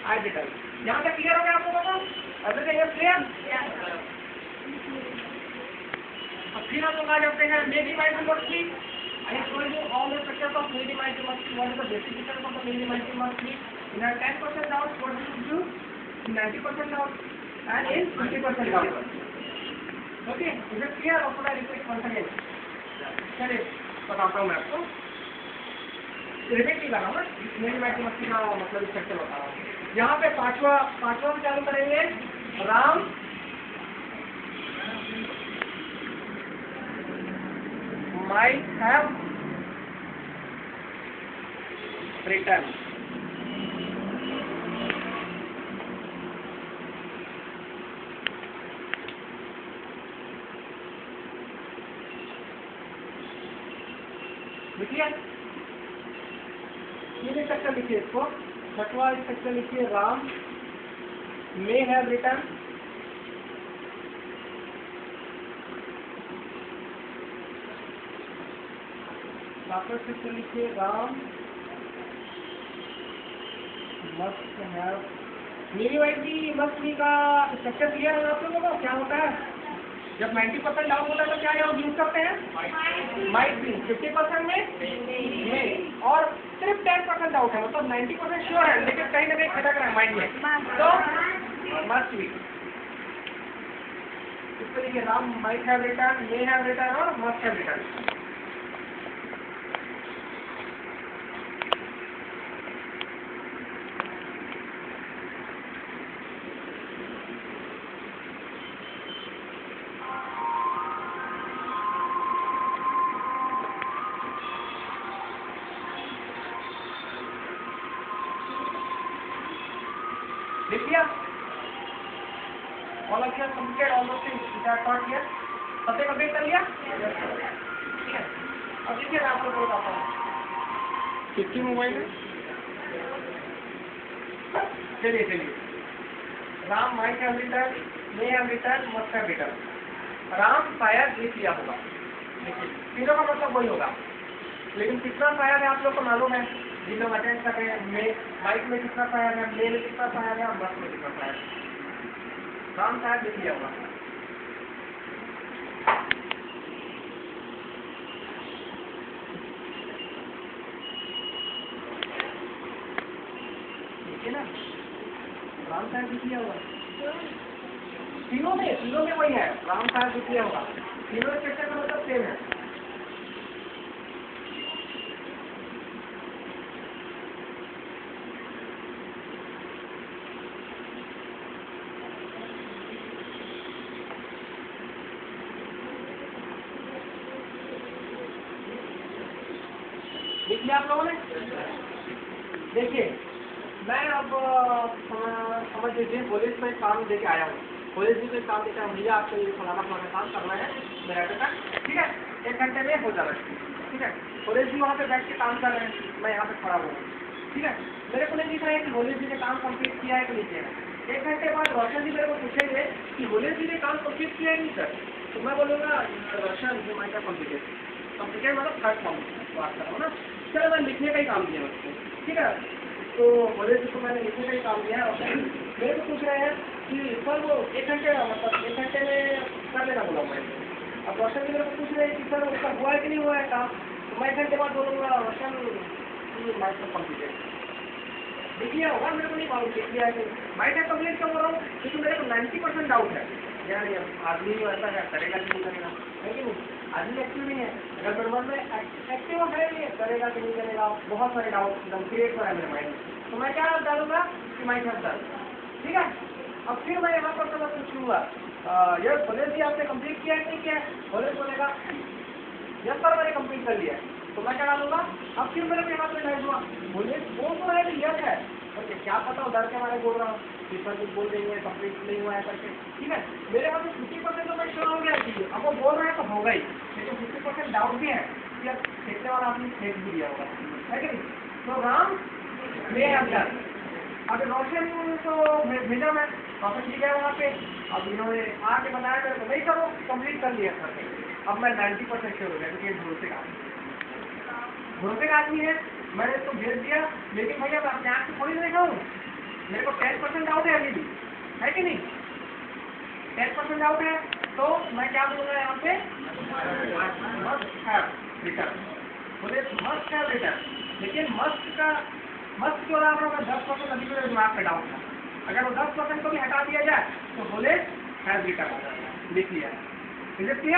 I did. यहाँ तक clear हो गया आपको लोगों? Everything is clear? अब फिर हम लोग आ जाते हैं मेरी माइटोमॉर्फी। I have told you all the structures of mealy mitomorphy. What is the basic features of the mealy mitomorphy? In a 10% doubt, what you should do? In 90% doubt, and in 50% doubt. Okay, is it clear? Or should I repeat once again? चलिए बताता हूँ मैं आपको। Repeat नहीं कर रहा हूँ मैं, मेरी माइटोमॉर्फी का मतलब स्ट्रक्चर बता रहा हूँ। यहाँ पे पांचवा हम चालू करेंगे। Ram might have written. लिखिए, ये स्ट्रक्चर लिखिए इसको। छठवां स्ट्रक्चर लिखिए, Ram may have written structure लिखिए, राम मस्ट हैव। मेरी वाइफ भी मस्ट भी का स्ट्रक्चर क्लियर है आप लोगों को? क्या होता है जब 90% डाउट होता है तो क्या यूज करते हैं? Might be. 50% में और सिर्फ 10% डाउट है, मतलब 90% श्योर है लेकिन कहीं ना कहीं खटक रहा है माइंड में, तो मस्ट बी। इस तरीके Ram might have written, may have written और मस्ट हैव रिटर्न। देखिए all of you completed all those things which are taught here. सबने कंप्लीट कर लिया? ठीक है। अब देखिए मैं आपको बताता हूँ कितनी मोबाइल है। चलिए Ram might have written, may have return, must have return. Ram शायद लिख लिया होगा, देखिए तीनों का मतलब वही होगा, लेकिन कितना शायद है आप लोग को मालूम है? जिन लोग अटेंड कर रहे हैं, माइक में कितना शायद है, मे में कितना शायद है और मस्ट में कितना शायद है। राम शायद लिख लिया होगा। ठीक है ना, राम शायद लिख लिया होगा। तीनों में वही है, राम शायद लिख लिया होगा। तीनों स्ट्रक्चर का मतलब सेम है। लिख लिया आप लोगों ने? देखिए मैं अब समझ लीजिए कॉलेज में काम देके आया हूँ, कॉलेज में काम देके आया हूँ, भैया आपको ये फलाना काम करना है मेरा बेटा, ठीक है 1 घंटे में हो जाना है, ठीक है। कॉलेज भी वहाँ पे बैठ के काम कर रहे हैं, मैं यहाँ पे खड़ा हूँ, ठीक है। मेरे को नहीं दिख रहा है कि कॉलेज जी ने काम कंप्लीट किया है कि नहीं किया है। 1 घंटे बाद रोशन जी मेरे को पूछेंगे कि कॉलेज जी ने काम कंप्लीट किया है नहीं सर, तो मैं बोलूँगा रोशन जी माइट कंप्लीटेड मतलब थर्ड फॉर्म बात कर रहा हूँ ना। चलो मैं लिखने का ही काम किया उसको, ठीक है। तो कॉलेज को मैंने लिखने का ही काम किया है। मेरे को पूछ रहे हैं कि सर वो 1 घंटे मतलब 1 घंटे में कर लेना बोला मैं। अब रोशन जी मेरे को पूछ रहे हैं कि सर उसका हुआ है कि नहीं हुआ है काम, तो मैं 1 घंटे बाद बोलूँगा रोशन माइट कंप्लीटेड। देखिए होगा, मेरे को नहीं मालूम लिख लिया है माइट कंप्लीट क्यों बोल रहा हूँ, क्योंकि मेरे को 90% डाउट है यार ये आदमी ऐसा करेगा कि नहीं करेगा, है कि नहीं? आदमी एक्टिव नहीं है, अगर मेरे मन में एक्टिव है नहीं करेगा कि नहीं करेगा, बहुत सारे डाउट एकदम क्रिएट हो रहा है मेरे माइंड में, तो मैं क्या डालूंगा कि माइट हैव डन, ठीक है। अब फिर मैं यहाँ पर मैं पूछूंगा ये कॉलेज भी आपने कंप्लीट किया है नहीं किया है? कॉलेज बोलेगा यस सर मैंने कंप्लीट कर लिया है, तो मैं क्या डालूंगा? अब फिर मेरे यहाँ पे डाल दूंगा बोलिए वो तो है कि यस है, ओके क्या पता हो डर के मारे बोल रहा हूँ कि सर कुछ बोल देंगे कंप्लीट नहीं हुआ है करके, ठीक है। मेरे यहाँ पे 50% तो मैं श्योर हो गया कि अब वो बोल रहे हैं तो होगा ही, लेकिन 50% डाउट भी है कि अब फेंकने वाला आपने फेंक भी दिया होगा, है कि नहीं? तो राम मे हैव डन। अब रोशन को भेजा मैं, रोशन जी गया वहाँ पे, अब इन्होंने आके बताया मेरे को नहीं सर वो कंप्लीट कर लिया सर। अब मैं 90% श्योर हो गया क्योंकि भरोसे का आदमी है, मैंने इसको भेज दिया, लेकिन भैया मैं अपने आप से थोड़ी देखा हूँ, मेरे को 10% डाउट है अभी भी, है कि नहीं? 10% डाउट है, तो मैं क्या बोलूँगा यहाँ पे, मस्ट हैव रिटर्न, बोले मस्ट हैव रिटर्न। लेकिन मस्ट जो रहा होगा 10% अभी मेरे दिमाग पे डाउट है, अगर वो 10% को भी हटा दिया जाए तो बोले हैव रिटर्न लिख लिया। Is it clear?